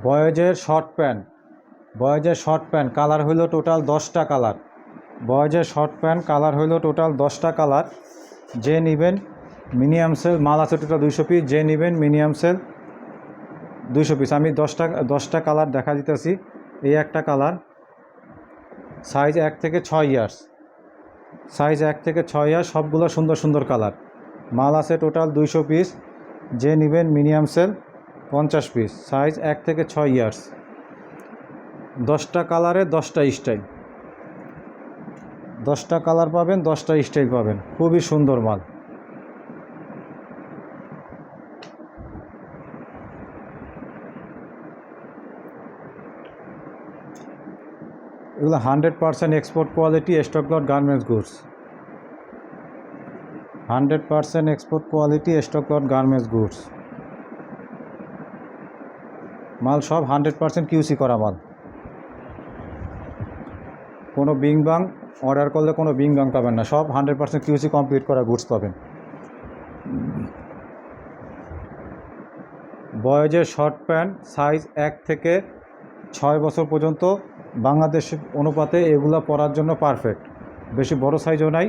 বয়েজের short pant colour হইল total 10টা colour. বয়েজের short pant colour হইল টোটাল 10টা কালার। যে নেবেন মিনিমাম সেল, মাল আছে টোটাল 200 পিস। যে নেবেন মিনিমাম সেল 200 পিস। আমি 10টা কালার দেখা দিতেছি। এই একটা কালার, সাইজ 1 থেকে 6 ইয়ার্স, সাইজ 1 থেকে 6 ইয়ার্স, সবগুলো সুন্দর সুন্দর কালার। মাল আছে টোটাল 200 পিস। যে নেবেন মিনিমাম সেল 50 পিস, সাইজ 1 থেকে 6 ইয়ার্স। 10টা কালারে 10টা স্টাইল, 10টা কালার পাবেন, 10টা স্টাইল পাবেন। খুবই সুন্দর মাল। এগুলো 100% export quality stock lot garments goods. 100% export quality stock lot garments goods. মাল সব 100% কিউসি করা মাল। কোনো বিং বাং অর্ডার করলে কোনো বিং বাং পাবেন না, সব 100% কিউসি কমপ্লিট করা গুডস পাবেন। বয়েজের শর্ট প্যান্ট সাইজ 1 থেকে 6 বছর পর্যন্ত বাংলাদেশ অনুপাতে এগুলো পরার জন্য পারফেক্ট। বেশি বড় সাইজও নাই,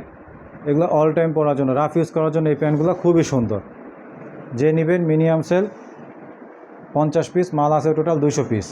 এগুলো অল টাইম পরার জন্য, রাফ ইউজ করার জন্য এই প্যান্টগুলো খুবই সুন্দর। যে নেবেন মিনিমাম সেল 50 পিস, মাল আছে টোটাল 200 পিস।